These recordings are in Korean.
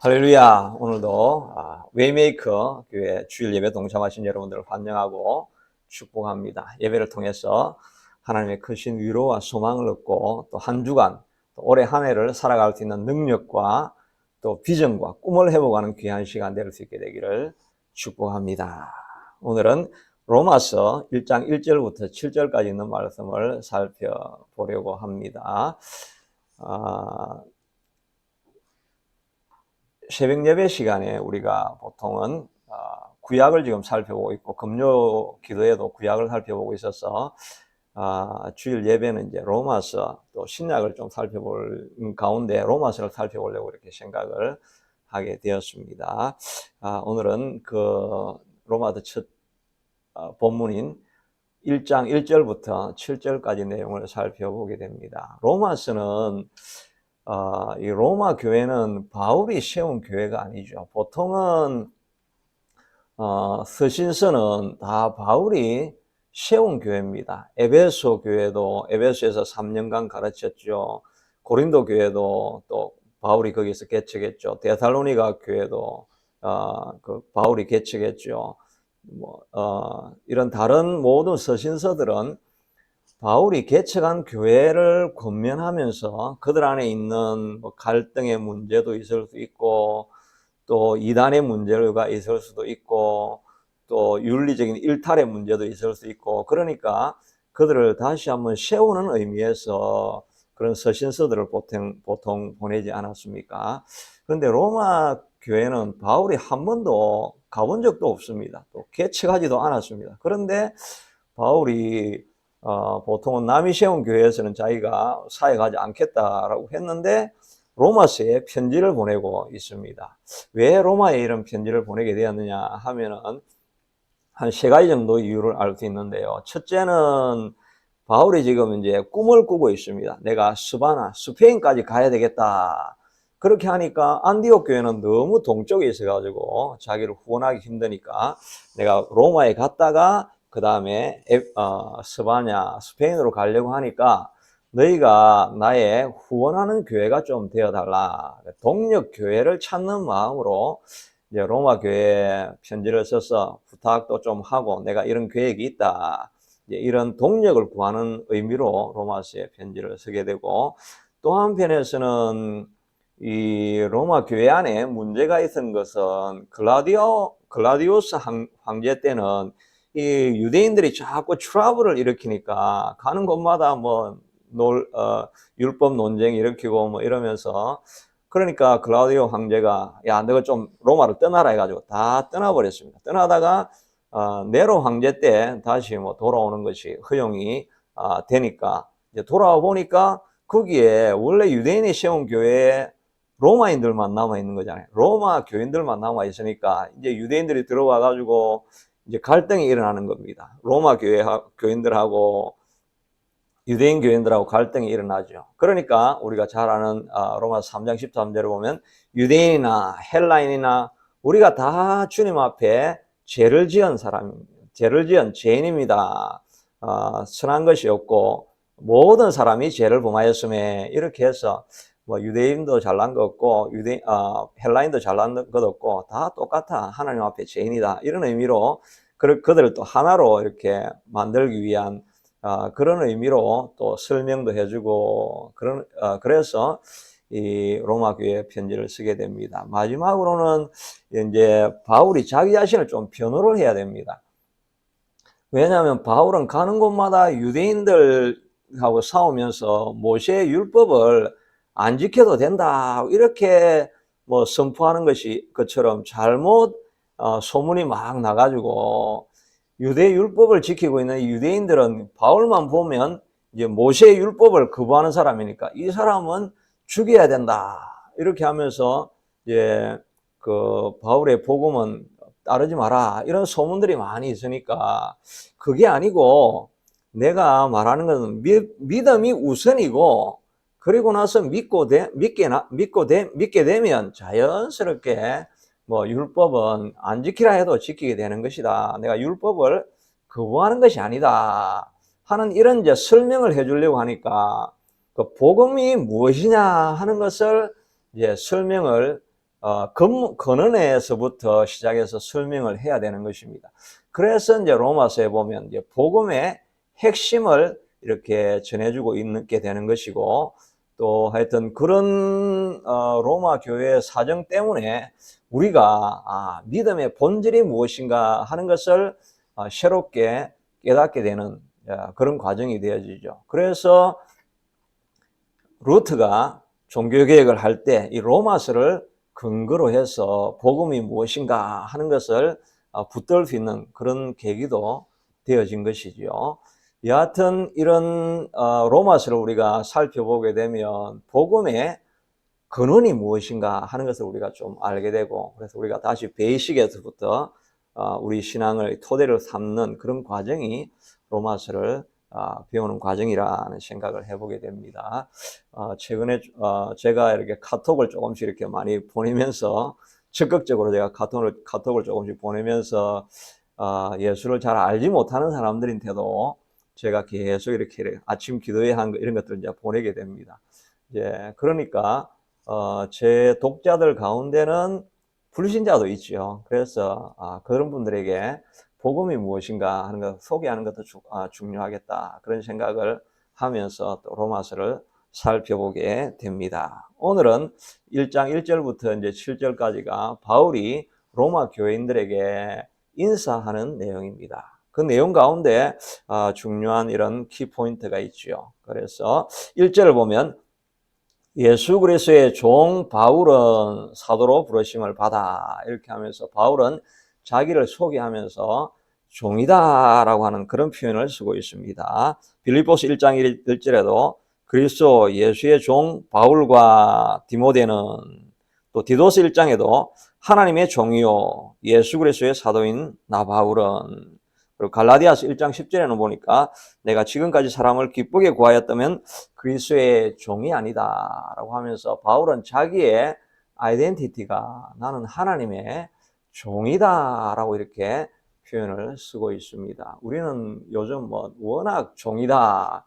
할렐루야. 오늘도 웨이메이커 교회 주일 예배 동참하신 여러분들을 환영하고 축복합니다. 예배를 통해서 하나님의 크신 위로와 소망을 얻고 또 한 주간 또 올해 한 해를 살아갈 수 있는 능력과 또 비전과 꿈을 회복하는 귀한 시간 될 수 있게 되기를 축복합니다. 오늘은 로마서 1장 1절부터 7절까지 있는 말씀을 살펴보려고 합니다. 새벽 예배 시간에 우리가 보통은 구약을 지금 살펴보고 있고 금요 기도에도 구약을 살펴보고 있어서 주일 예배는 이제 로마서 또 신약을 좀 살펴볼 가운데 로마서를 살펴보려고 이렇게 생각을 하게 되었습니다. 오늘은 그 로마서 첫 본문인 1장 1절부터 7절까지 내용을 살펴보게 됩니다. 로마서는 이 로마 교회는 바울이 세운 교회가 아니죠. 보통은 서신서는 다 바울이 세운 교회입니다. 에베소 교회도 에베소에서 3년간 가르쳤죠. 고린도 교회도 또 바울이 거기서 개척했죠. 데살로니가 교회도 그 바울이 개척했죠. 이런 다른 모든 서신서들은 바울이 개척한 교회를 권면하면서 그들 안에 있는 갈등의 문제도 있을 수 있고 또 이단의 문제가 있을 수도 있고 또 윤리적인 일탈의 문제도 있을 수 있고 그러니까 그들을 다시 한번 세우는 의미에서 그런 서신서들을 보통 보내지 않았습니까? 그런데 로마 교회는 바울이 한 번도 가본 적도 없습니다. 또 개척하지도 않았습니다. 그런데 바울이 보통은 남이 세운 교회에서는 자기가 사역하지 않겠다라고 했는데 로마서에 편지를 보내고 있습니다. 왜 로마에 이런 편지를 보내게 되었느냐 하면은 한 세 가지 정도 이유를 알 수 있는데요. 첫째는 바울이 지금 이제 꿈을 꾸고 있습니다. 내가 스페인까지 가야 되겠다. 그렇게 하니까 안디옥 교회는 너무 동쪽에 있어가지고 자기를 후원하기 힘드니까 내가 로마에 갔다가 그 다음에 스페인으로 가려고 하니까 너희가 나의 후원하는 교회가 좀 되어달라. 동력 교회를 찾는 마음으로 이제 로마 교회에 편지를 써서 부탁도 좀 하고 내가 이런 계획이 있다. 이런 동력을 구하는 의미로 로마서에 편지를 쓰게 되고 또 한편에서는 이 로마 교회 안에 문제가 있었던 것은 글라디오스 황제 때는 이 유대인들이 자꾸 트러블을 일으키니까 가는 곳마다 율법 논쟁 일으키고 이러면서 그러니까 글라디오 황제가 야 너가 좀 로마를 떠나라 해가지고 다 떠나버렸습니다. 떠나다가 네로 황제 때 다시 돌아오는 것이 허용이 되니까 이제 돌아와 보니까 거기에 원래 유대인이 세운 교회에 로마인들만 남아 있는 거잖아요. 로마 교인들만 남아 있으니까 이제 유대인들이 들어와 가지고 이제 갈등이 일어나는 겁니다. 로마 교인들하고 유대인 교인들하고 갈등이 일어나죠. 그러니까 우리가 잘 아는 로마서 3장 13절을 보면 유대인이나 헬라인이나 우리가 다 주님 앞에 죄를 지은 죄인입니다. 선한 것이 없고 모든 사람이 죄를 범하였음에 이렇게 해서 유대인도 잘난 것 없고 헬라인도 잘난 것 없고 다 똑같아 하나님 앞에 죄인이다 이런 의미로 그들을 또 하나로 이렇게 만들기 위한 그런 의미로 또 설명도 해주고 그래서 이 로마 교회 편지를 쓰게 됩니다. 마지막으로는 이제 바울이 자기 자신을 좀 변호를 해야 됩니다. 왜냐하면 바울은 가는 곳마다 유대인들하고 싸우면서 모세의 율법을 안 지켜도 된다 이렇게 선포하는 것처럼 잘못 소문이 막 나가지고 유대 율법을 지키고 있는 유대인들은 바울만 보면 이제 모세의 율법을 거부하는 사람이니까 이 사람은 죽여야 된다 이렇게 하면서 이제 그 바울의 복음은 따르지 마라 이런 소문들이 많이 있으니까 그게 아니고 내가 말하는 것은 믿음이 우선이고 그리고 나서 믿게 되면 자연스럽게 율법은 안 지키라 해도 지키게 되는 것이다. 내가 율법을 거부하는 것이 아니다. 하는 이런 이제 설명을 해주려고 하니까 그 복음이 무엇이냐 하는 것을 이제 설명을 근원에서부터 시작해서 설명을 해야 되는 것입니다. 그래서 이제 로마서에 보면 이제 복음의 핵심을 이렇게 전해주고 있게 되는 것이고, 또 하여튼 그런 로마 교회의 사정 때문에 우리가 믿음의 본질이 무엇인가 하는 것을 새롭게 깨닫게 되는 그런 과정이 되어지죠. 그래서 루트가 종교개혁을 할 때 이 로마서를 근거로 해서 복음이 무엇인가 하는 것을 붙들 수 있는 그런 계기도 되어진 것이죠. 여하튼 이런 로마서를 우리가 살펴보게 되면 복음의 근원이 무엇인가 하는 것을 우리가 좀 알게 되고, 그래서 우리가 다시 베이식에서부터 우리 신앙을 토대로 삼는 그런 과정이 로마서를 배우는 과정이라는 생각을 해보게 됩니다. 최근에 제가 이렇게 카톡을 조금씩 이렇게 많이 보내면서, 적극적으로 제가 카톡을 조금씩 보내면서 예수를 잘 알지 못하는 사람들한테도 제가 계속 이렇게 아침 기도회 한 이런 것들을 이제 보내게 됩니다. 이제 그러니까 제 독자들 가운데는 불신자도 있죠. 그래서 그런 분들에게 복음이 무엇인가 하는 것 소개하는 것도 중요하겠다, 그런 생각을 하면서 또 로마서를 살펴보게 됩니다. 오늘은 1장 1절부터 이제 7절까지가 바울이 로마 교인들에게 인사하는 내용입니다. 그 내용 가운데 중요한 이런 키포인트가 있죠. 그래서 1절을 보면 예수 그리스도의 종 바울은 사도로 부르심을 받아, 이렇게 하면서 바울은 자기를 소개하면서 종이다라고 하는 그런 표현을 쓰고 있습니다. 빌립보서 1장 1절에도 그리스도 예수의 종 바울과 디모데는, 또 디도서 1장에도 하나님의 종이요 예수 그리스도의 사도인 나 바울은, 그리고 갈라디아서 1장 10절에는 보니까 내가 지금까지 사람을 기쁘게 구하였다면 그리스도의 종이 아니다 라고 하면서 바울은 자기의 아이덴티티가 나는 하나님의 종이다 라고 이렇게 표현을 쓰고 있습니다. 우리는 요즘 워낙 종이다,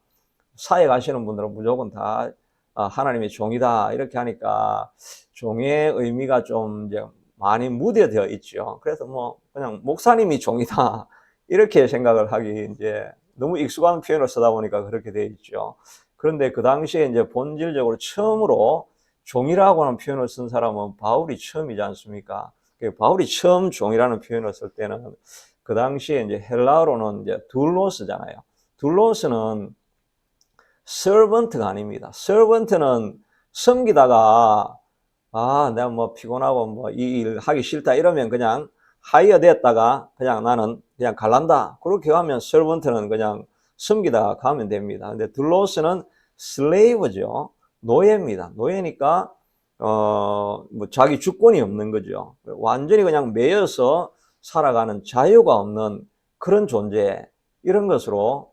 사회 가시는 분들은 무조건 다 하나님의 종이다 이렇게 하니까 종의 의미가 좀 이제 많이 무뎌되어 있죠. 그래서 그냥 목사님이 종이다 이렇게 생각을 하기 이제 너무 익숙한 표현을 쓰다 보니까 그렇게 되어 있죠. 그런데 그 당시에 이제 본질적으로 처음으로 종이라고 하는 표현을 쓴 사람은 바울이 처음이지 않습니까? 바울이 처음 종이라는 표현을 쓸 때는 그 당시에 이제 헬라어로는 이제 둘로스잖아요. 둘로스는 servant가 아닙니다. servant는 섬기다가 내가 피곤하고 이 일 하기 싫다 이러면 그냥 하이어 됐다가 그냥 나는 그냥 갈란다, 그렇게 하면 servant는 그냥 섬기다 가면 됩니다. 근데 둘로스는 slave죠. 노예입니다. 노예니까 자기 주권이 없는 거죠. 완전히 그냥 매여서 살아가는 자유가 없는 그런 존재, 이런 것으로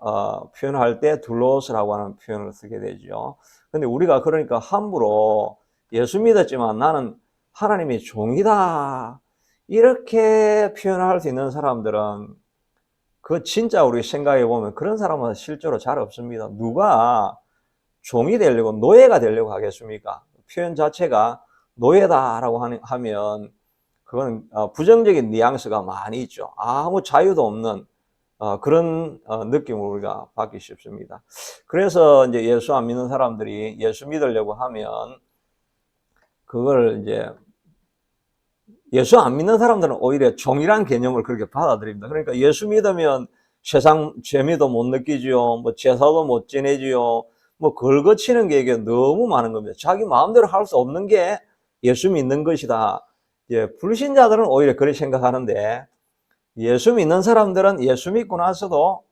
표현할 때 둘로스라고 하는 표현을 쓰게 되죠. 근데 우리가 그러니까 함부로 예수 믿었지만 나는 하나님의 종이다 이렇게 표현할 수 있는 사람들은, 그 진짜 우리 생각해 보면 그런 사람은 실제로 잘 없습니다. 누가 종이 되려고, 노예가 되려고 하겠습니까? 표현 자체가 노예다라고 하면 그건 부정적인 뉘앙스가 많이 있죠. 아무 자유도 없는 그런 느낌을 우리가 받기 쉽습니다. 그래서 이제 예수 안 믿는 사람들이 예수 믿으려고 하면 그걸 이제 예수 안 믿는 사람들은 오히려 종이란 개념을 그렇게 받아들입니다. 그러니까 예수 믿으면 세상 재미도 못 느끼지요, 제사도 못 지내지요, 걸거치는 게 이게 너무 많은 겁니다. 자기 마음대로 할 수 없는 게 예수 믿는 것이다. 불신자들은 오히려 그렇게 생각하는데, 예수 믿는 사람들은 예수 믿고 나서도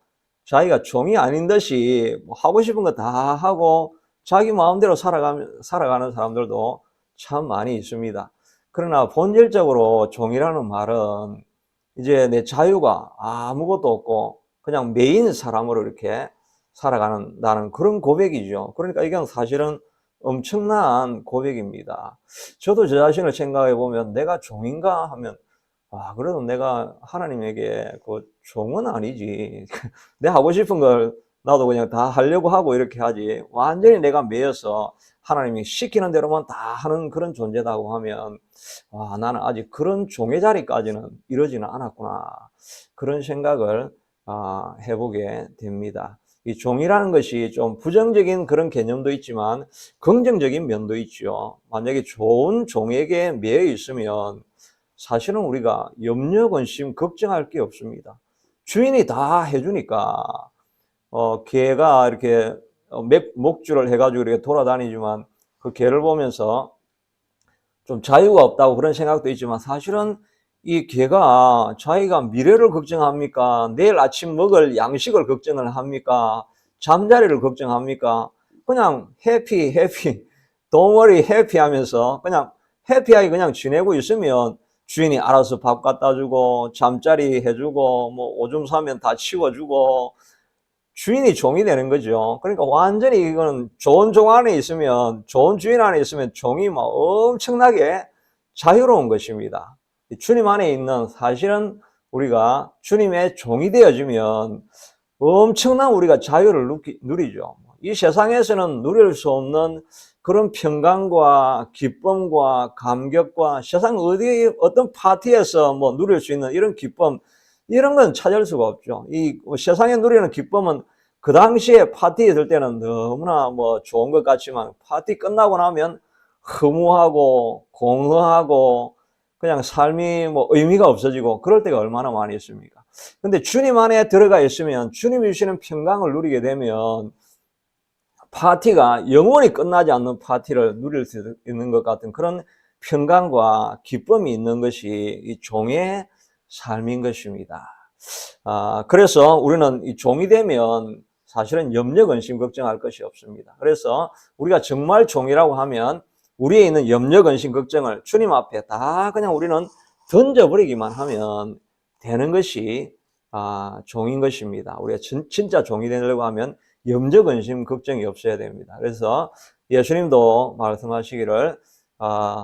자기가 종이 아닌 듯이 하고 싶은 거 다 하고 자기 마음대로 살아가는 사람들도 참 많이 있습니다. 그러나 본질적으로 종이라는 말은 이제 내 자유가 아무것도 없고 그냥 매인 사람으로 이렇게 살아가는 그런 고백이죠. 그러니까 이건 사실은 엄청난 고백입니다. 저도 저 자신을 생각해 보면 내가 종인가 하면 그래도 내가 하나님에게 그 종은 아니지. 내 하고 싶은 걸 나도 그냥 다 하려고 하고 이렇게 하지, 완전히 내가 매여서 하나님이 시키는 대로만 다 하는 그런 존재다고 하면, 와, 나는 아직 그런 종의 자리까지는 이러지는 않았구나, 그런 생각을 해보게 됩니다. 이 종이라는 것이 좀 부정적인 그런 개념도 있지만 긍정적인 면도 있죠. 만약에 좋은 종에게 매여 있으면 사실은 우리가 염려, 근심, 걱정할 게 없습니다. 주인이 다 해주니까, 개가 이렇게 목줄을 해가지고 이렇게 돌아다니지만 그 개를 보면서 좀 자유가 없다고 그런 생각도 있지만, 사실은 이 개가 자기가 미래를 걱정합니까? 내일 아침 먹을 양식을 걱정을 합니까? 잠자리를 걱정합니까? 그냥 해피 동어리 해피 하면서 그냥 해피하게 그냥 지내고 있으면 주인이 알아서 밥 갖다 주고 잠자리 해주고 뭐 오줌 싸면 다 치워주고 주인이 종이 되는 거죠. 그러니까 완전히 이거는 좋은 종 안에 있으면, 좋은 주인 안에 있으면 종이 막 엄청나게 자유로운 것입니다. 주님 안에 있는, 사실은 우리가 주님의 종이 되어지면 엄청난 우리가 자유를 누리죠. 이 세상에서는 누릴 수 없는 그런 평강과 기쁨과 감격과 세상 어떤 파티에서 뭐 누릴 수 있는 이런 기쁨, 이런 건 찾을 수가 없죠. 이 세상에 누리는 기쁨은 그 당시에 파티 있을 때는 너무나 뭐 좋은 것 같지만, 파티 끝나고 나면 허무하고 공허하고 그냥 삶이 뭐 의미가 없어지고 그럴 때가 얼마나 많이 있습니까? 근데 주님 안에 들어가 있으면, 주님이 주시는 평강을 누리게 되면 파티가 영원히 끝나지 않는 파티를 누릴 수 있는 것 같은 그런 평강과 기쁨이 있는 것이 이 종의 삶인 것입니다. 그래서 우리는 이 종이 되면 사실은 염려, 근심, 걱정할 것이 없습니다. 그래서 우리가 정말 종이라고 하면 우리에 있는 염려, 근심, 걱정을 주님 앞에 다 그냥 우리는 던져버리기만 하면 되는 것이 종인 것입니다. 우리가 진짜 종이 되려고 하면 염려, 근심, 걱정이 없어야 됩니다. 그래서 예수님도 말씀하시기를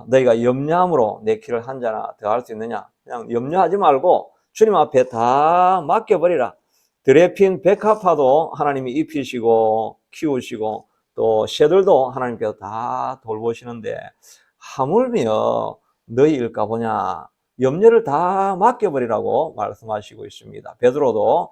너희가 염려함으로 내 키를 한 자나 더 할 수 있느냐. 그냥 염려하지 말고 주님 앞에 다 맡겨버리라. 들에 핀 백합화도 하나님이 입히시고 키우시고 또 새들도 하나님께서 다 돌보시는데 하물며 너희일까 보냐. 염려를 다 맡겨버리라고 말씀하시고 있습니다. 베드로도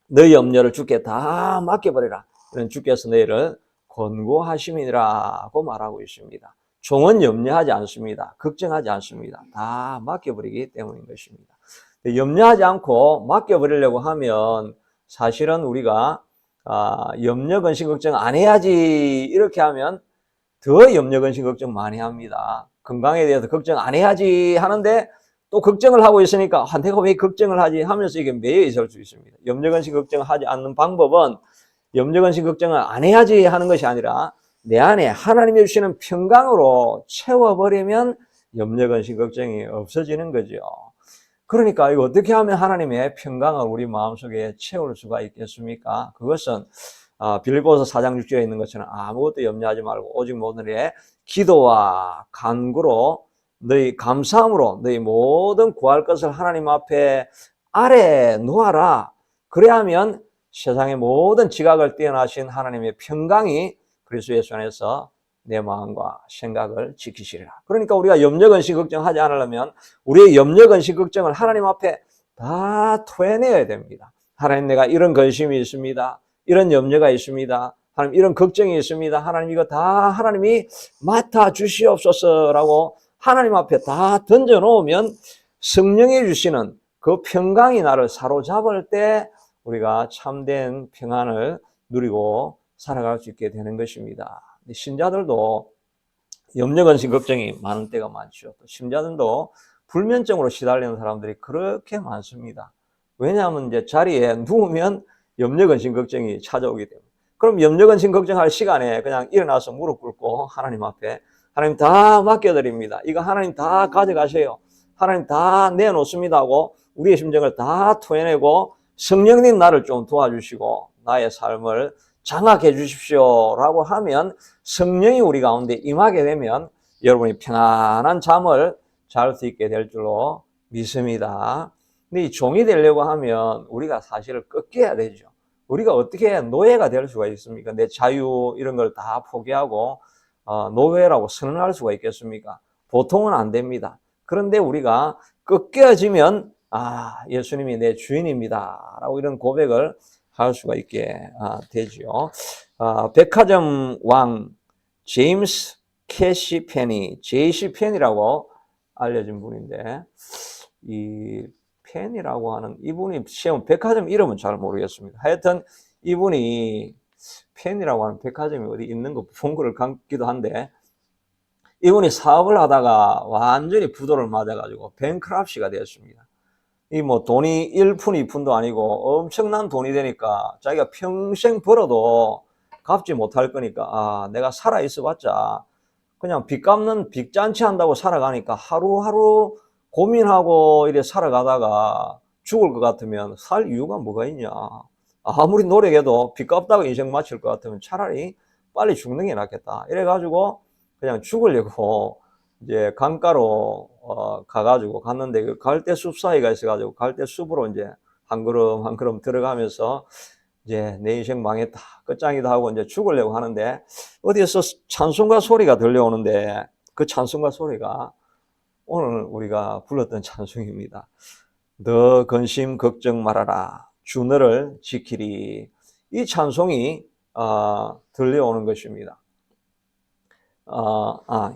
너희 염려를 주께 다 맡겨버리라. 이런 주께서 너희를 권고하심이라고 말하고 있습니다. 종은 염려하지 않습니다. 걱정하지 않습니다. 다 맡겨버리기 때문인 것입니다. 염려하지 않고 맡겨버리려고 하면 사실은 우리가 염려, 근심, 걱정 안 해야지 이렇게 하면 더 염려, 근심, 걱정 많이 합니다. 건강에 대해서 걱정 안 해야지 하는데 또 걱정을 하고 있으니까 내가 왜 걱정을 하지 하면서 이게 매여 있을 수 있습니다. 염려, 근심, 걱정을 하지 않는 방법은 염려, 근심, 걱정을 안 해야지 하는 것이 아니라 내 안에 하나님이 주시는 평강으로 채워버리면 염려, 근심, 걱정이 없어지는 거죠. 그러니까 이거 어떻게 하면 하나님의 평강을 우리 마음속에 채울 수가 있겠습니까? 그것은 빌립보서 4장 6절에 있는 것처럼 아무것도 염려하지 말고 오직 모든 일에 기도와 간구로 너희 감사함으로 너희 모든 구할 것을 하나님 앞에 아래 놓아라. 그래야면 세상의 모든 지각을 뛰어나신 하나님의 평강이 그리스도 예수 안에서 내 마음과 생각을 지키시리라. 그러니까 우리가 염려, 근심, 걱정하지 않으려면 우리의 염려, 근심, 걱정을 하나님 앞에 다 토해내야 됩니다. 하나님, 내가 이런 근심이 있습니다. 이런 염려가 있습니다. 하나님, 이런 걱정이 있습니다. 하나님, 이거 다 하나님이 맡아 주시옵소서라고 하나님 앞에 다 던져놓으면 성령이 주시는 그 평강이 나를 사로잡을 때 우리가 참된 평안을 누리고 살아갈 수 있게 되는 것입니다. 신자들도 염려, 근심, 걱정이 많은 때가 많죠. 신자들도 불면증으로 시달리는 사람들이 그렇게 많습니다. 왜냐하면 이제 자리에 누우면 염려, 근심, 걱정이 찾아오게 됩니다. 그럼 염려, 근심, 걱정할 시간에 그냥 일어나서 무릎 꿇고 하나님 앞에 하나님 다 맡겨드립니다. 이거 하나님 다 가져가세요. 하나님 다 내놓습니다 하고 우리의 심정을 다 토해내고 성령님 나를 좀 도와주시고 나의 삶을 장악해 주십시오 라고 하면 성령이 우리 가운데 임하게 되면 여러분이 편안한 잠을 잘 수 있게 될 줄로 믿습니다. 근데 이 종이 되려고 하면 우리가 사실을 꺾여야 되죠. 우리가 어떻게 노예가 될 수가 있습니까? 내 자유 이런 걸 다 포기하고 노예라고 선언할 수가 있겠습니까? 보통은 안 됩니다. 그런데 우리가 꺾여지면 예수님이 내 주인입니다 라고 이런 고백을 할 수가 있게 되죠. 백화점 왕 제임스 캐시 페니, 제이시 펜이라고 알려진 분인데, 이 펜이라고 하는 이분이 시험 백화점 이름은 잘 모르겠습니다. 하여튼 이분이 펜이라고 하는 백화점이 어디 있는 거 본 거를 같기도 한데, 이분이 사업을 하다가 완전히 부도를 맞아가지고 뱅크럽시가 되었습니다. 이 뭐 돈이 1푼 2푼도 아니고 엄청난 돈이 되니까 자기가 평생 벌어도 갚지 못할 거니까 내가 살아 있어 봤자 그냥 빚 갚는 빚잔치 한다고 살아가니까 하루하루 고민하고 이래 살아가다가 죽을 것 같으면 살 이유가 뭐가 있냐. 아무리 노력해도 빚 갚다가 인생 마칠 것 같으면 차라리 빨리 죽는 게 낫겠다. 이래가지고 그냥 죽으려고 이제 강가로 가가지고 갔는데 그 갈대숲 사이가 있어가지고 갈대숲으로 이제 한 걸음 한 걸음 들어가면서 이제 내 인생 망했다 끝장이다 하고 이제 죽으려고 하는데 어디에서 찬송가 소리가 들려오는데 그 찬송가 소리가 오늘 우리가 불렀던 찬송입니다. 너 근심 걱정 말아라 주 너를 지키리. 이 찬송이 들려오는 것입니다.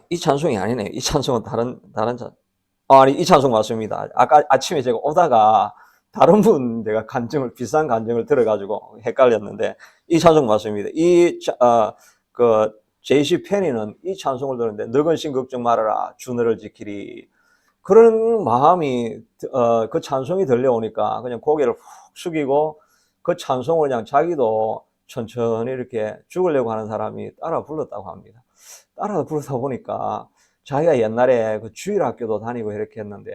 이 찬송이 아니네요. 이 찬송은 다른 찬. 아니, 이 찬송 맞습니다. 아까 아침에 제가 오다가 다른 분 제가 비싼 간증을 들어가지고 헷갈렸는데, 이 찬송 맞습니다. 그, 제이시 페니는 이 찬송을 들었는데, 너 근심 걱정 말아라, 주 너를 지키리. 그런 마음이, 그 찬송이 들려오니까 그냥 고개를 훅 숙이고 그 찬송을 그냥 자기도 천천히 이렇게 죽으려고 하는 사람이 따라 불렀다고 합니다. 따라 부르다 보니까 자기가 옛날에 그 주일학교도 다니고 이렇게 했는데,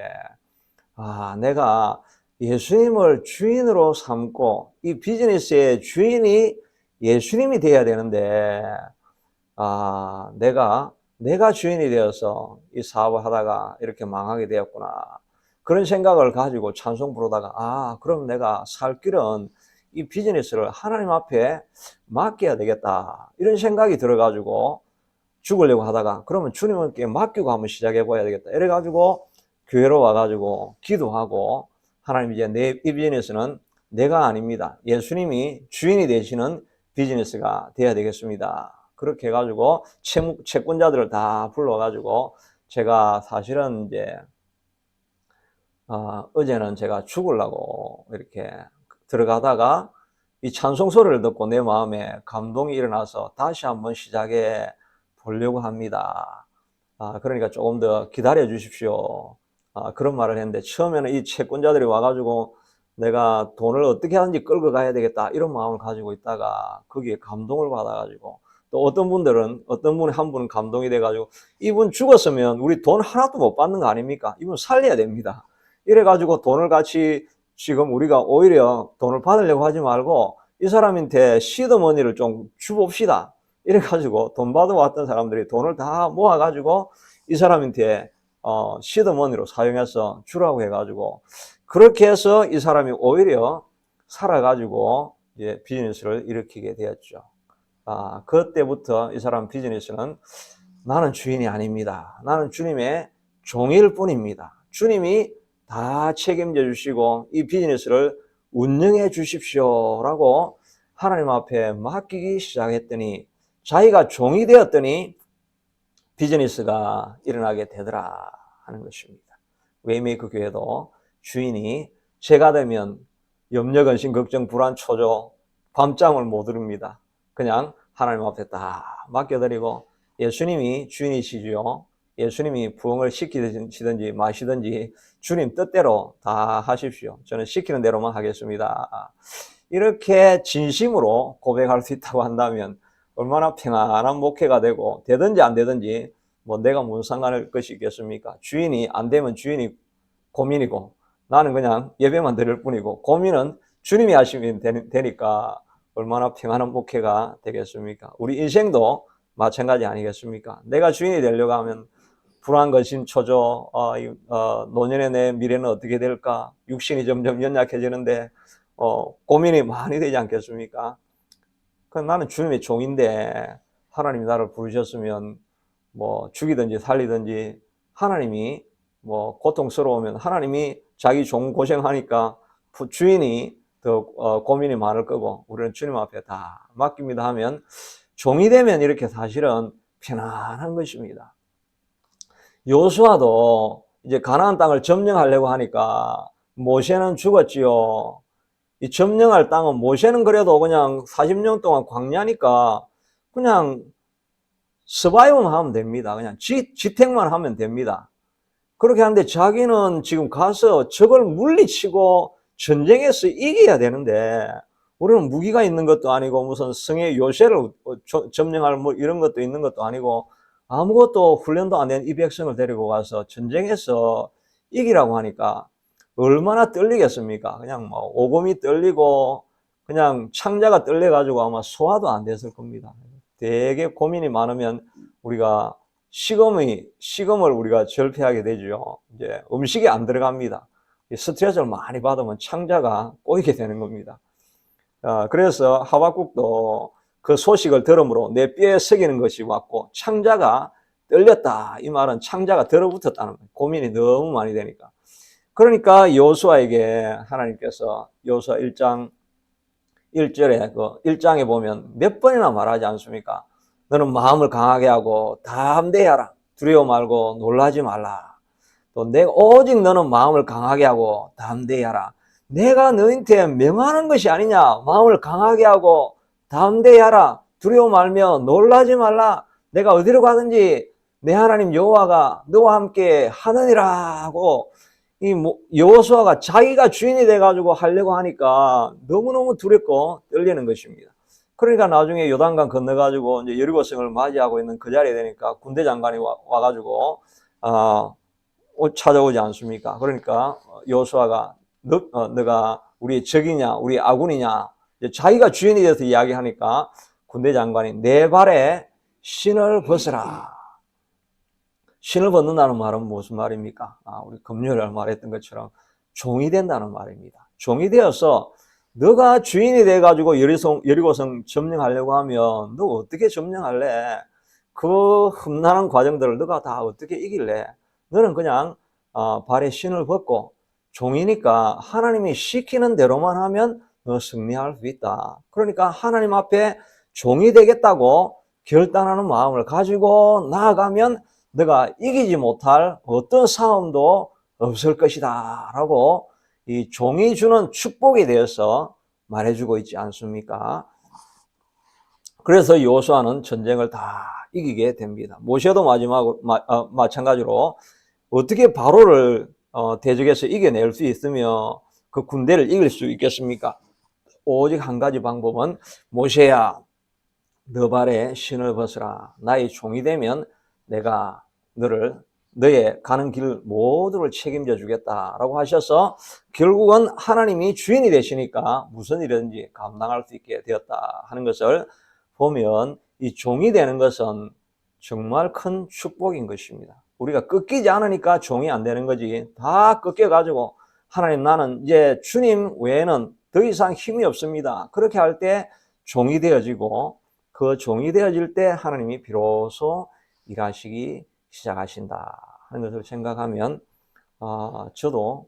내가 예수님을 주인으로 삼고 이 비즈니스의 주인이 예수님이 돼야 되는데, 내가 주인이 되어서 이 사업을 하다가 이렇게 망하게 되었구나. 그런 생각을 가지고 찬송 부르다가, 그럼 내가 살 길은 이 비즈니스를 하나님 앞에 맡겨야 되겠다. 이런 생각이 들어가지고 죽으려고 하다가 그러면 주님께 맡기고 한번 시작해 봐야 되겠다. 이래가지고 교회로 와가지고 기도하고 하나님 이제 이 비즈니스는 내가 아닙니다. 예수님이 주인이 되시는 비즈니스가 돼야 되겠습니다. 그렇게 해가지고 채권자들을 다 불러가지고 제가 사실은 이제 어제는 제가 죽으려고 이렇게 들어가다가 이 찬송 소리를 듣고 내 마음에 감동이 일어나서 다시 한번 시작해 보려고 합니다. 그러니까 조금 더 기다려 주십시오. 그런 말을 했는데 처음에는 이 채권자들이 와가지고 내가 돈을 어떻게 하든지 끌고 가야 되겠다 이런 마음을 가지고 있다가 거기에 감동을 받아가지고 또 어떤 분이 한 분은 감동이 돼가지고 이분 죽었으면 우리 돈 하나도 못 받는 거 아닙니까? 이분 살려야 됩니다. 이래가지고 돈을 같이 지금 우리가 오히려 돈을 받으려고 하지 말고 이 사람한테 시드머니를 좀 주봅시다. 이래가지고 돈 받아왔던 사람들이 돈을 다 모아가지고 이 사람한테 시드머니로 사용해서 주라고 해가지고 그렇게 해서 이 사람이 오히려 살아가지고 이제 비즈니스를 일으키게 되었죠. 그때부터 이 사람 비즈니스는 나는 주인이 아닙니다. 나는 주님의 종일 뿐입니다. 주님이 다 책임져 주시고 이 비즈니스를 운영해 주십시오 라고 하나님 앞에 맡기기 시작했더니 자기가 종이 되었더니 비즈니스가 일어나게 되더라 하는 것입니다. 웨이메이크 교회도 주인이 제가 되면 염려, 근심, 걱정, 불안, 초조, 밤잠을 못 이룹니다. 그냥 하나님 앞에 다 맡겨드리고 예수님이 주인이시지요. 예수님이 부흥을 시키시든지 마시든지 주님 뜻대로 다 하십시오. 저는 시키는 대로만 하겠습니다. 이렇게 진심으로 고백할 수 있다고 한다면 얼마나 평안한 목회가 되고 되든지 안 되든지 뭐 내가 무슨 상관할 것이 있겠습니까? 주인이 안 되면 주인이 고민이고 나는 그냥 예배만 드릴 뿐이고 고민은 주님이 하시면 되니까 얼마나 평안한 목회가 되겠습니까? 우리 인생도 마찬가지 아니겠습니까? 내가 주인이 되려고 하면 불안, 근심, 초조, 노년의 내 미래는 어떻게 될까? 육신이 점점 연약해지는데 고민이 많이 되지 않겠습니까? 나는 주님의 종인데 하나님이 나를 부르셨으면 뭐 죽이든지 살리든지 하나님이 뭐 고통스러우면 하나님이 자기 종 고생하니까 주인이 더 고민이 많을 거고 우리는 주님 앞에 다 맡깁니다 하면 종이 되면 이렇게 사실은 편안한 것입니다. 여호수아도 이제 가나안 땅을 점령하려고 하니까 모세는 죽었지요. 이 점령할 땅은 모세는 그래도 그냥 40년 동안 광야니까 그냥 서바이브만 하면 됩니다. 그냥 지탱만 하면 됩니다. 그렇게 하는데 자기는 지금 가서 적을 물리치고 전쟁에서 이겨야 되는데 우리는 무기가 있는 것도 아니고 무슨 성의 요새를 점령할 뭐 이런 것도 있는 것도 아니고 아무것도 훈련도 안 된 이 백성을 데리고 가서 전쟁에서 이기라고 하니까 얼마나 떨리겠습니까? 그냥 뭐 오금이 떨리고 그냥 창자가 떨려가지고 아마 소화도 안 됐을 겁니다. 되게 고민이 많으면 우리가 식음을 우리가 절폐하게 되죠. 이제 음식이 안 들어갑니다. 스트레스를 많이 받으면 창자가 꼬이게 되는 겁니다. 그래서 하박국도 그 소식을 들음으로 내 뼈에 새기는 것이 왔고 창자가 떨렸다. 이 말은 창자가 들어붙었다는 거예요. 고민이 너무 많이 되니까. 그러니까 여호수아에게 하나님께서 여호수아 1장 1절에 그 1장에 보면 몇 번이나 말하지 않습니까? 너는 마음을 강하게 하고 담대하라. 두려워 말고 놀라지 말라. 또 내가 오직 너는 마음을 강하게 하고 담대하라. 내가 너한테 명하는 것이 아니냐. 마음을 강하게 하고 담대하라. 두려워 말며 놀라지 말라. 내가 어디로 가든지 내 하나님 여호와가 너와 함께 하느니라 하고 이 여호수아가 자기가 주인이 돼가지고 하려고 하니까 너무너무 두렵고 떨리는 것입니다. 그러니까 나중에 요단강 건너가지고 이제 여리고성을 맞이하고 있는 그 자리에 되니까 군대 장관이 와가지고 찾아오지 않습니까? 그러니까 여호수아가 너가 우리의 적이냐, 우리 아군이냐, 자기가 주인이 돼서 이야기하니까 군대 장관이 내 발에 신을 벗으라. 신을 벗는다는 말은 무슨 말입니까? 우리 금요일에 말했던 것처럼 종이 된다는 말입니다. 종이 되어서 너가 주인이 돼가지고 여리고성 점령하려고 하면 너 어떻게 점령할래? 그 험난한 과정들을 너가 다 어떻게 이길래? 너는 그냥 발에 신을 벗고 종이니까 하나님이 시키는 대로만 하면 너 승리할 수 있다. 그러니까 하나님 앞에 종이 되겠다고 결단하는 마음을 가지고 나아가면 너가 이기지 못할 어떤 싸움도 없을 것이다 라고 이 종이 주는 축복에 대해서 말해주고 있지 않습니까? 그래서 여호수아는 전쟁을 다 이기게 됩니다. 모세도 마찬가지로 어떻게 바로를 대적해서 이겨낼 수 있으며 그 군대를 이길 수 있겠습니까? 오직 한 가지 방법은 모세야 너 발에 신을 벗으라. 나의 종이 되면 내가 너의 가는 길 모두를 책임져 주겠다라고 하셔서 결국은 하나님이 주인이 되시니까 무슨 일이든지 감당할 수 있게 되었다 하는 것을 보면 이 종이 되는 것은 정말 큰 축복인 것입니다. 우리가 꺾이지 않으니까 종이 안 되는 거지. 다 꺾여가지고 하나님 나는 이제 주님 외에는 더 이상 힘이 없습니다. 그렇게 할 때 종이 되어지고 그 종이 되어질 때 하나님이 비로소 일하시기 시작하신다 하는 것을 생각하면 저도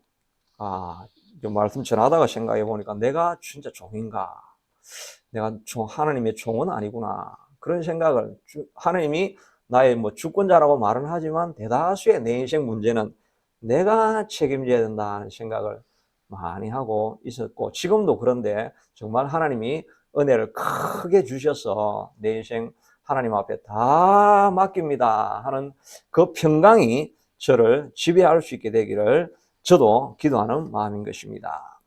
말씀 전하다가 생각해 보니까 내가 진짜 종인가? 내가 하나님의 종은 아니구나. 그런 생각을 하나님이 나의 뭐 주권자라고 말은 하지만 대다수의 내 인생 문제는 내가 책임져야 된다는 생각을 많이 하고 있었고 지금도 그런데 정말 하나님이 은혜를 크게 주셔서 내 인생 하나님 앞에 다 맡깁니다 하는 그 평강이 저를 지배할 수 있게 되기를 저도 기도하는 마음인 것입니다.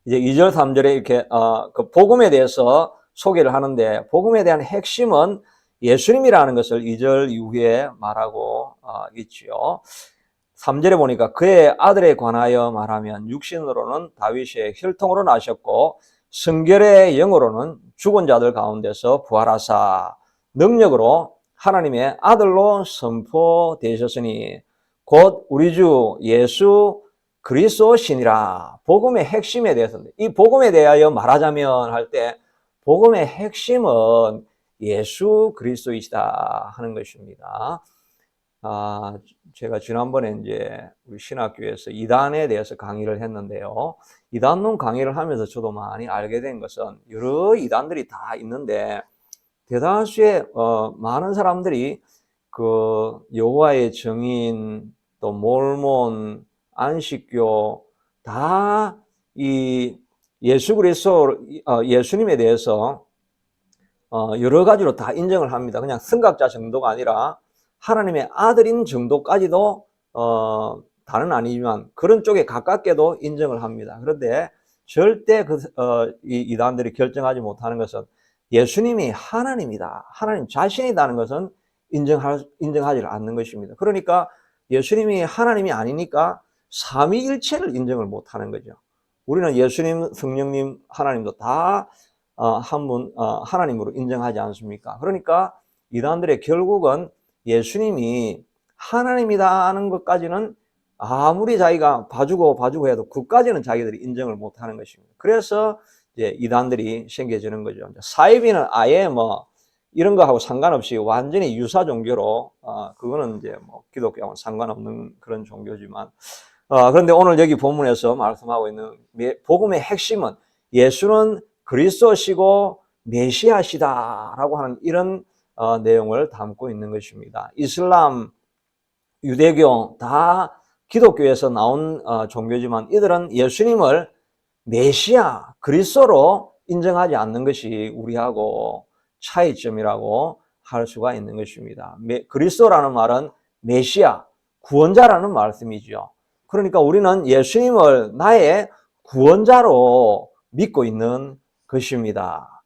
이제 2절, 3절에 이렇게 그 복음에 대해서 소개를 하는데 복음에 대한 핵심은 예수님이라는 것을 2절 이후에 말하고 있지요. 3절에 보니까 그의 아들에 관하여 말하면 육신으로는 다윗의 혈통으로 나셨고 성결의 영으로는 죽은 자들 가운데서 부활하사 능력으로 하나님의 아들로 선포되셨으니 곧 우리 주 예수 그리스도시니라. 복음의 핵심에 대해서인데, 이 복음에 대하여 말하자면 할 때 복음의 핵심은 예수 그리스도이시다 하는 것입니다. 제가 지난번에 이제 우리 신학교에서 이단에 대해서 강의를 했는데요. 이단론 강의를 하면서 저도 많이 알게 된 것은 여러 이단들이 다 있는데 대다수의 많은 사람들이 그 여호와의 증인, 또 몰몬, 안식교 다 이 예수 그리스도 예수님에 대해서 여러 가지로 다 인정을 합니다. 그냥 승각자 정도가 아니라 하나님의 아들인 정도까지도 다는 아니지만 그런 쪽에 가깝게도 인정을 합니다. 그런데 절대 이 이단들이 결정하지 못하는 것은 예수님이 하나님이다, 하나님 자신이라는 것은 인정하지 않는 것입니다. 그러니까 예수님이 하나님이 아니니까 삼위일체를 인정을 못하는 거죠. 우리는 예수님, 성령님, 하나님도 다 한 분 하나님으로 인정하지 않습니까? 그러니까 이단들의 결국은 예수님이 하나님이다 하는 것까지는 아무리 자기가 봐주고 해도 그까지는 자기들이 인정을 못하는 것입니다. 그래서 이제 이단들이 생겨지는 거죠. 사이비는 아예 뭐 이런 거하고 상관없이 완전히 유사 종교로 그거는 이제 뭐 기독교하고는 상관없는 그런 종교지만 그런데 오늘 여기 본문에서 말씀하고 있는 복음의 핵심은 예수는 그리스도시고 메시아시다라고 하는 이런 내용을 담고 있는 것입니다. 이슬람, 유대교 다 기독교에서 나온 종교지만 이들은 예수님을 메시아, 그리스도로 인정하지 않는 것이 우리하고 차이점이라고 할 수가 있는 것입니다. 그리스도라는 말은 메시아, 구원자라는 말씀이죠. 그러니까 우리는 예수님을 나의 구원자로 믿고 있는 것입니다.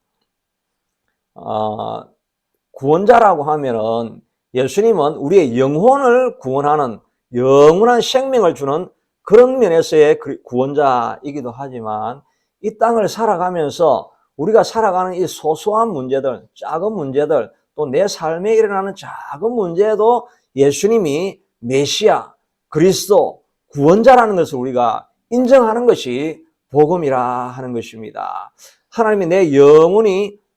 구원자라고 하면은 예수님은 우리의 영혼을 구원하는 영원한 생명을 주는 그런 면에서의 구원자이기도 하지만 이 땅을 살아가면서 우리가 살아가는 이 소소한 문제들, 작은 문제들, 또 내 삶에 일어나는 작은 문제에도 예수님이 메시아, 그리스도, 구원자라는 것을 우리가 인정하는 것이 복음이라 하는 것입니다. 하나님이 내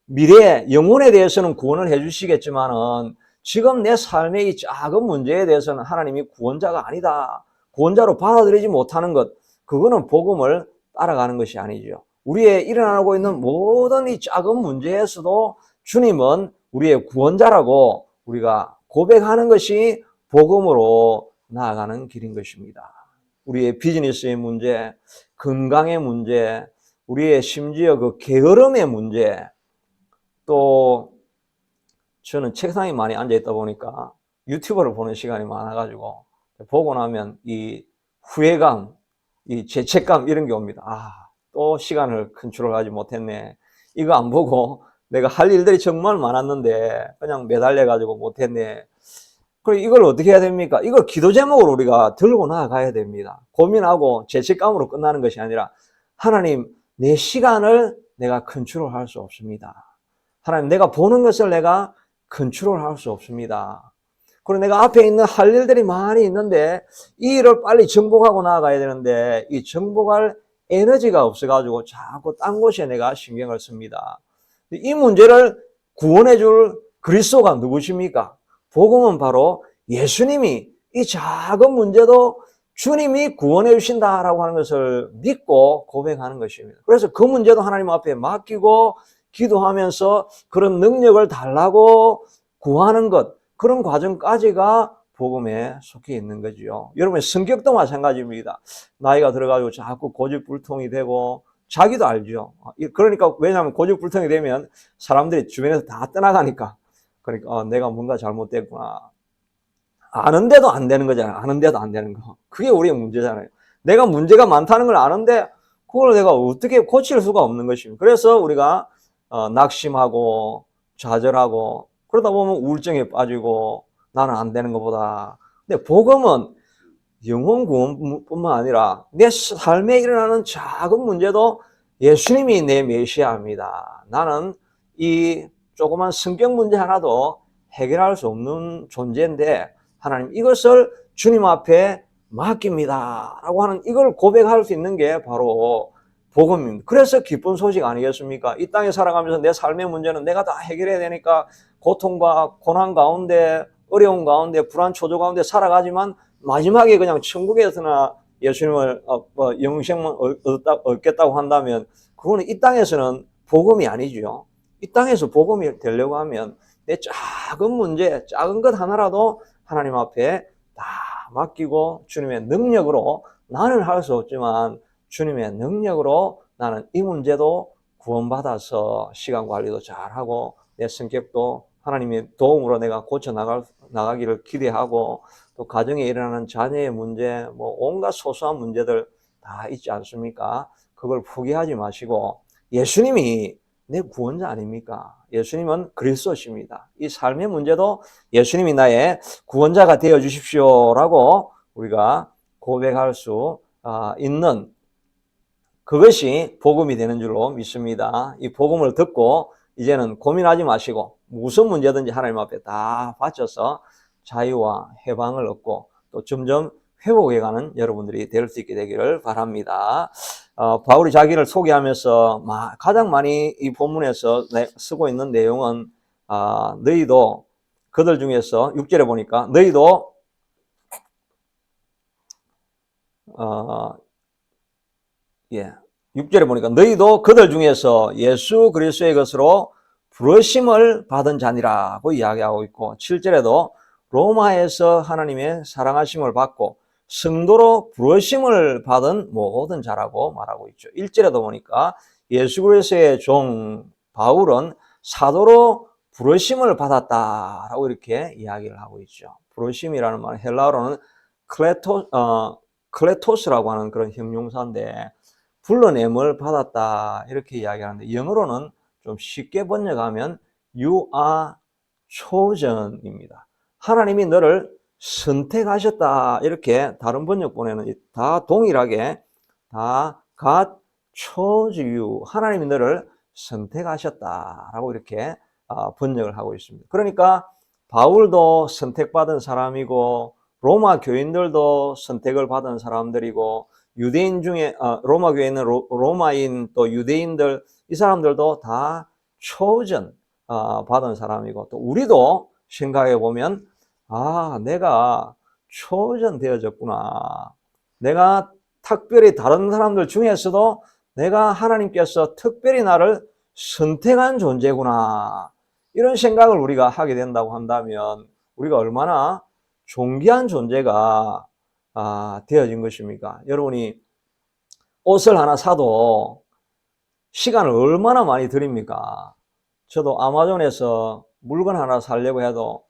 미래, 영혼에 대해서는 구원을 해주시겠지만은 지금 내 삶의 이 작은 문제에 대해서는 하나님이 구원자가 아니다, 구원자로 받아들이지 못하는 것, 그거는 복음을 따라가는 것이 아니죠. 우리의 일어나고 있는 모든 이 작은 문제에서도 주님은 우리의 구원자라고 우리가 고백하는 것이 복음으로 나아가는 길인 것입니다. 우리의 비즈니스의 문제, 건강의 문제, 우리의 심지어 그 게으름의 문제, 또 저는 책상에 많이 앉아있다 보니까 유튜브를 보는 시간이 많아가지고 보고 나면 이 후회감, 이 죄책감 이런 게 옵니다. 또 시간을 컨트롤하지 못했네. 이거 안 보고 내가 할 일들이 정말 많았는데 그냥 매달려가지고 못했네. 그럼 이걸 어떻게 해야 됩니까? 이걸 기도 제목으로 우리가 들고 나아가야 됩니다. 고민하고 죄책감으로 끝나는 것이 아니라 하나님, 내 시간을 내가 컨트롤할 수 없습니다. 하나님, 내가 보는 것을 내가 컨트롤할 수 없습니다. 그리고 내가 앞에 있는 할 일들이 많이 있는데 이 일을 빨리 정복하고 나아가야 되는데 이 정복할 에너지가 없어가지고 자꾸 딴 곳에 내가 신경을 씁니다. 이 문제를 구원해 줄 그리스도가 누구십니까? 복음은 바로 예수님이 이 작은 문제도 주님이 구원해 주신다라고 하는 것을 믿고 고백하는 것입니다. 그래서 그 문제도 하나님 앞에 맡기고 기도하면서 그런 능력을 달라고 구하는 것, 그런 과정까지가 복음에 속해 있는 거죠. 여러분, 성격도 마찬가지입니다. 나이가 들어가지고 자꾸 고집불통이 되고 자기도 알죠. 그러니까 왜냐하면 고집불통이 되면 사람들이 주변에서 다 떠나가니까, 그러니까 내가 뭔가 잘못됐구나. 아는데도 안 되는 거잖아요. 아는데도 안 되는 거. 그게 우리의 문제잖아요. 내가 문제가 많다는 걸 아는데 그걸 내가 어떻게 고칠 수가 없는 것입니다. 그래서 우리가 낙심하고 좌절하고 그러다 보면 우울증에 빠지고 나는 안 되는 것보다. 근데 복음은 영혼 구원뿐만 아니라 내 삶에 일어나는 작은 문제도 예수님이 내 메시아입니다. 나는 이 조그만 성격 문제 하나도 해결할 수 없는 존재인데 하나님, 이것을 주님 앞에 맡깁니다 라고 하는 이걸 고백할 수 있는 게 바로 복음입니다. 그래서 기쁜 소식 아니겠습니까? 이 땅에 살아가면서 내 삶의 문제는 내가 다 해결해야 되니까 고통과 고난 가운데, 어려운 가운데, 불안 초조 가운데 살아가지만 마지막에 그냥 천국에서나 예수님을 영생만 얻겠다고 한다면 그거는 이 땅에서는 복음이 아니죠. 이 땅에서 복음이 되려고 하면 내 작은 문제, 작은 것 하나라도 하나님 앞에 다 맡기고 주님의 능력으로, 나는 할 수 없지만 주님의 능력으로 나는 이 문제도 구원받아서 시간 관리도 잘하고 내 성격도 하나님의 도움으로 내가 고쳐 나가기를 기대하고, 또 가정에 일어나는 자녀의 문제, 뭐 온갖 소소한 문제들 다 있지 않습니까? 그걸 포기하지 마시고, 예수님이 내 구원자 아닙니까? 예수님은 그리스도십니다. 이 삶의 문제도 예수님이 나의 구원자가 되어 주십시오라고 우리가 고백할 수 있는, 그것이 복음이 되는 줄로 믿습니다. 이 복음을 듣고 이제는 고민하지 마시고 무슨 문제든지 하나님 앞에 다 바쳐서 자유와 해방을 얻고 또 점점 회복해가는 여러분들이 될 수 있게 되기를 바랍니다. 바울이 자기를 소개하면서 가장 많이 이 본문에서 쓰고 있는 내용은 너희도, 그들 중에서 6절에 보니까 너희도 예, 6절에 보니까 너희도 그들 중에서 예수 그리스도의 것으로 부르심을 받은 자니라고 이야기하고 있고, 7절에도 로마에서 하나님의 사랑하심을 받고 성도로 부르심을 받은 모든 자라고 말하고 있죠. 1절에도 보니까 예수 그리스도의 종 바울은 사도로 부르심을 받았다라고 이렇게 이야기를 하고 있죠. 부르심이라는 말은 헬라어로는 클레토스라고 하는 그런 형용사인데, 불러냄을 받았다 이렇게 이야기하는데, 영어로는 좀 쉽게 번역하면 You are chosen입니다. 하나님이 너를 선택하셨다 이렇게 다른 번역본에는 다 동일하게 다 God chose you, 하나님이 너를 선택하셨다라고 이렇게 번역을 하고 있습니다. 그러니까 바울도 선택받은 사람이고 로마 교인들도 선택을 받은 사람들이고, 유대인 중에 로마 교회에 있는 로마인 또 유대인들, 이 사람들도 다 chosen 받은 사람이고, 또 우리도 생각해 보면 내가 chosen 되어졌구나, 내가 특별히 다른 사람들 중에서도 내가 하나님께서 특별히 나를 선택한 존재구나, 이런 생각을 우리가 하게 된다고 한다면 우리가 얼마나 존귀한 존재가 되어진 것입니까? 여러분이 옷을 하나 사도 시간을 얼마나 많이 들입니까? 저도 아마존에서 물건 하나 사려고 해도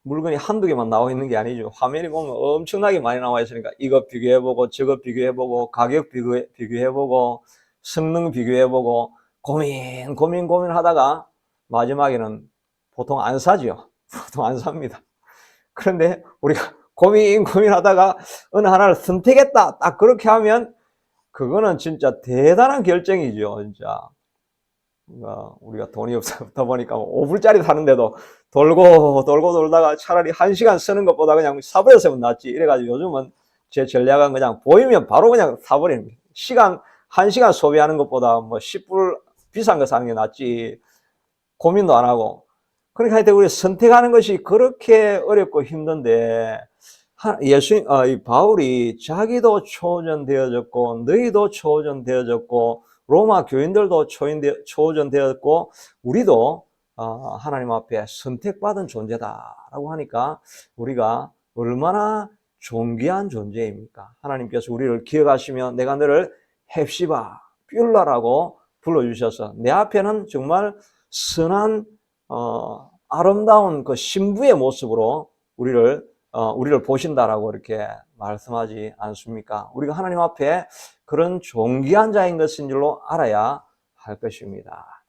물건이 한두 개만 나와 있는 게 아니죠. 화면이 보면 엄청나게 많이 나와 있으니까 이거 비교해보고 저거 비교해보고 가격 비교해보고 성능 비교해보고 고민하다가 마지막에는 보통 안 사죠. 보통 안 삽니다. 그런데 우리가 고민하다가 어느 하나를 선택했다, 딱 그렇게 하면 그거는 진짜 대단한 결정이죠. 진짜 우리가 돈이 없다 보니까 5불짜리 사는데도 돌다가 차라리 1시간 쓰는 것보다 그냥 사버렸으면 낫지, 이래가지고 요즘은 제 전략은 그냥 보이면 바로 그냥 사버리는 거예요. 1시간 소비하는 것보다 10불 비싼 거 사는 게 낫지, 고민도 안 하고. 그러니까 하여튼 우리 선택하는 것이 그렇게 어렵고 힘든데, 바울이 자기도 초전되어졌고 너희도 초전되어졌고 로마 교인들도 초전되었고 우리도 하나님 앞에 선택받은 존재다라고 하니까 우리가 얼마나 존귀한 존재입니까? 하나님께서 우리를 기억하시며 내가 너를 헵시바 뷸라라고 불러주셔서 내 앞에는 정말 선한 아름다운 그 신부의 모습으로 우리를 보신다라고 이렇게 말씀하지 않습니까? 우리가 하나님 앞에 그런 존귀한 자인 것인 줄로 알아야 할 것입니다.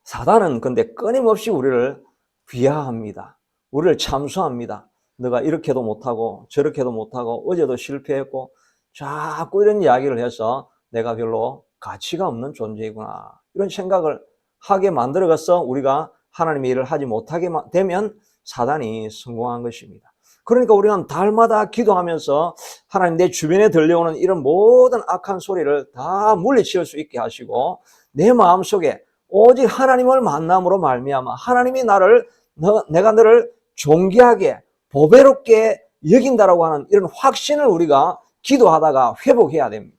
사단은 근데 끊임없이 우리를 비하합니다. 우리를 참수합니다. 너가 이렇게도 못하고 저렇게도 못하고 어제도 실패했고 자꾸 이런 이야기를 해서 내가 별로 가치가 없는 존재이구나, 이런 생각을 하게 만들어서 우리가 하나님의 일을 하지 못하게 되면 사단이 성공한 것입니다. 그러니까 우리는 달마다 기도하면서 하나님 내 주변에 들려오는 이런 모든 악한 소리를 다 물리칠 수 있게 하시고 내 마음속에 오직 하나님을 만남으로 말미암아 하나님이 내가 너를 존귀하게 보배롭게 여긴다라고 하는 이런 확신을 우리가 기도하다가 회복해야 됩니다.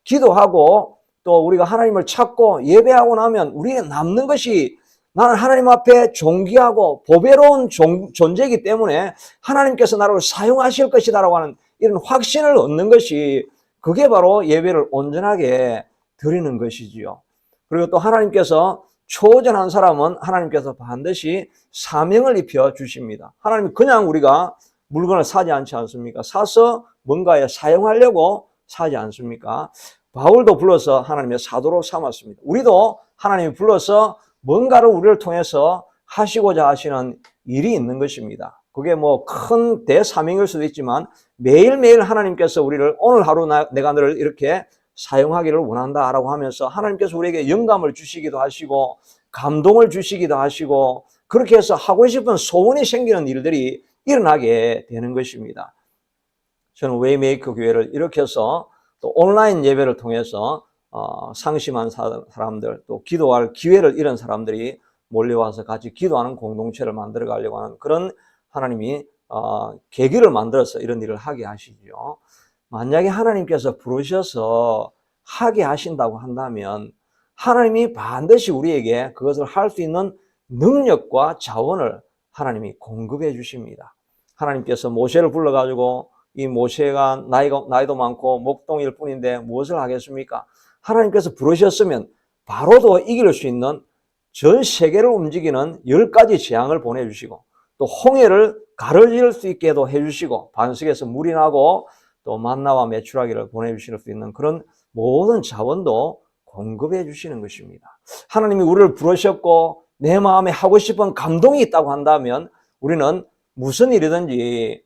기도하고 또 우리가 하나님을 찾고 예배하고 나면 우리에 남는 것이 나는 하나님 앞에 존귀하고 보배로운 존재이기 때문에 하나님께서 나를 사용하실 것이다라고 하는 이런 확신을 얻는 것이 그게 바로 예배를 온전하게 드리는 것이지요. 그리고 또 하나님께서 초전한 사람은 하나님께서 반드시 사명을 입혀 주십니다. 하나님 그냥 우리가 물건을 사지 않지 않습니까? 사서 뭔가에 사용하려고 사지 않습니까? 바울도 불러서 하나님의 사도로 삼았습니다. 우리도 하나님이 불러서 뭔가를 우리를 통해서 하시고자 하시는 일이 있는 것입니다. 그게 뭐 큰 대사명일 수도 있지만 매일매일 하나님께서 우리를 오늘 하루 내가 너를 이렇게 사용하기를 원한다라고 하면서 하나님께서 우리에게 영감을 주시기도 하시고 감동을 주시기도 하시고 그렇게 해서 하고 싶은 소원이 생기는 일들이 일어나게 되는 것입니다. 저는 웨이메이커 교회를 이렇게 해서 또 온라인 예배를 통해서 상심한 사람들 또 기도할 기회를 잃은 사람들이 몰려와서 같이 기도하는 공동체를 만들어 가려고 하는 그런 하나님이 계기를 만들어서 이런 일을 하게 하시죠. 만약에 하나님께서 부르셔서 하게 하신다고 한다면 하나님이 반드시 우리에게 그것을 할 수 있는 능력과 자원을 하나님이 공급해 주십니다. 하나님께서 모세를 불러가지고 이 모세가 나이도 많고 목동일 뿐인데 무엇을 하겠습니까? 하나님께서 부르셨으면 바로도 이길 수 있는 전 세계를 움직이는 10가지 재앙을 보내주시고 또 홍해를 가르질 수 있게도 해주시고 반석에서 물이 나고 또 만나와 메추라기를 보내주실 수 있는 그런 모든 자원도 공급해 주시는 것입니다. 하나님이 우리를 부르셨고 내 마음에 하고 싶은 감동이 있다고 한다면 우리는 무슨 일이든지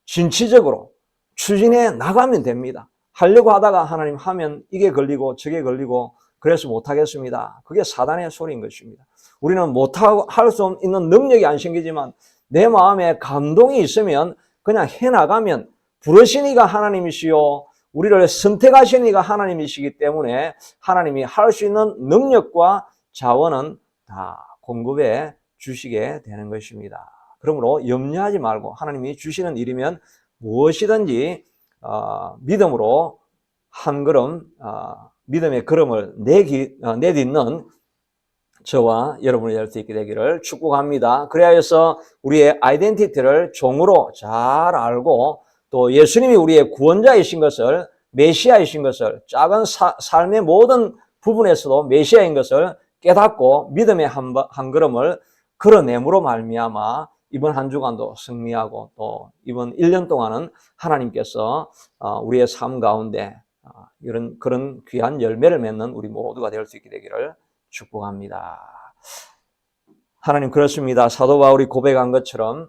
진취적으로 추진해 나가면 됩니다. 하려고 하다가 하나님 하면 이게 걸리고 저게 걸리고 그래서 못하겠습니다. 그게 사단의 소리인 것입니다. 우리는 못하고 할 수 있는 능력이 안 생기지만 내 마음에 감동이 있으면 그냥 해나가면 부르신 이가 하나님이시요 우리를 선택하신 이가 하나님이시기 때문에 하나님이 할 수 있는 능력과 자원은 다 공급해 주시게 되는 것입니다. 그러므로 염려하지 말고 하나님이 주시는 일이면 무엇이든지 믿음으로 한 걸음 믿음의 걸음을 내딛는 저와 여러분이 될 수 있게 되기를 축복합니다. 그래야 해서 우리의 아이덴티티를 종으로 잘 알고 또 예수님이 우리의 구원자이신 것을 메시아이신 것을 작은 삶의 모든 부분에서도 메시아인 것을 깨닫고 믿음의 한 걸음을 걸어냄으로 말미암아 이번 한 주간도 승리하고 또 이번 1년 동안은 하나님께서 우리의 삶 가운데 그런 귀한 열매를 맺는 우리 모두가 될 수 있게 되기를 축복합니다. 하나님 그렇습니다. 사도 바울이 고백한 것처럼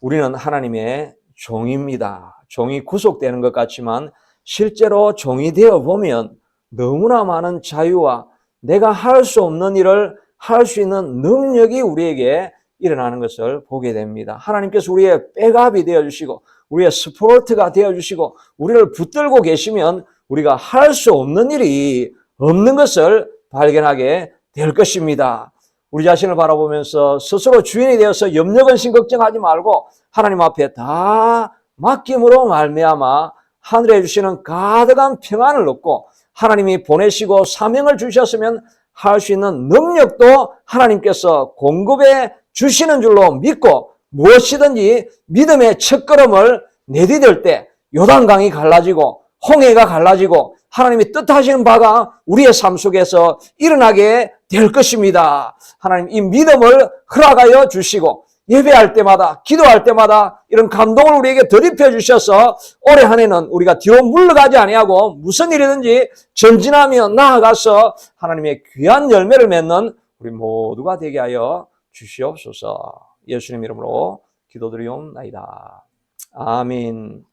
우리는 하나님의 종입니다. 종이 구속되는 것 같지만 실제로 종이 되어 보면 너무나 많은 자유와 내가 할 수 없는 일을 할 수 있는 능력이 우리에게 일어나는 것을 보게 됩니다. 하나님께서 우리의 백업이 되어주시고 우리의 스포트가 되어주시고 우리를 붙들고 계시면 우리가 할 수 없는 일이 없는 것을 발견하게 될 것입니다. 우리 자신을 바라보면서 스스로 주인이 되어서 염려근심 걱정하지 말고 하나님 앞에 다 맡김으로 말미암아 하늘에 주시는 가득한 평안을 얻고 하나님이 보내시고 사명을 주셨으면 할 수 있는 능력도 하나님께서 공급해 주시는 줄로 믿고 무엇이든지 믿음의 첫걸음을 내디딜 때 요단강이 갈라지고 홍해가 갈라지고 하나님이 뜻하시는 바가 우리의 삶 속에서 일어나게 될 것입니다. 하나님 이 믿음을 허락하여 주시고 예배할 때마다 기도할 때마다 이런 감동을 우리에게 덧입혀 주셔서 올해 한 해는 우리가 뒤로 물러가지 아니하고 무슨 일이든지 전진하며 나아가서 하나님의 귀한 열매를 맺는 우리 모두가 되게 하여 주시옵소서. 예수님 이름으로 기도드리옵나이다. 아멘.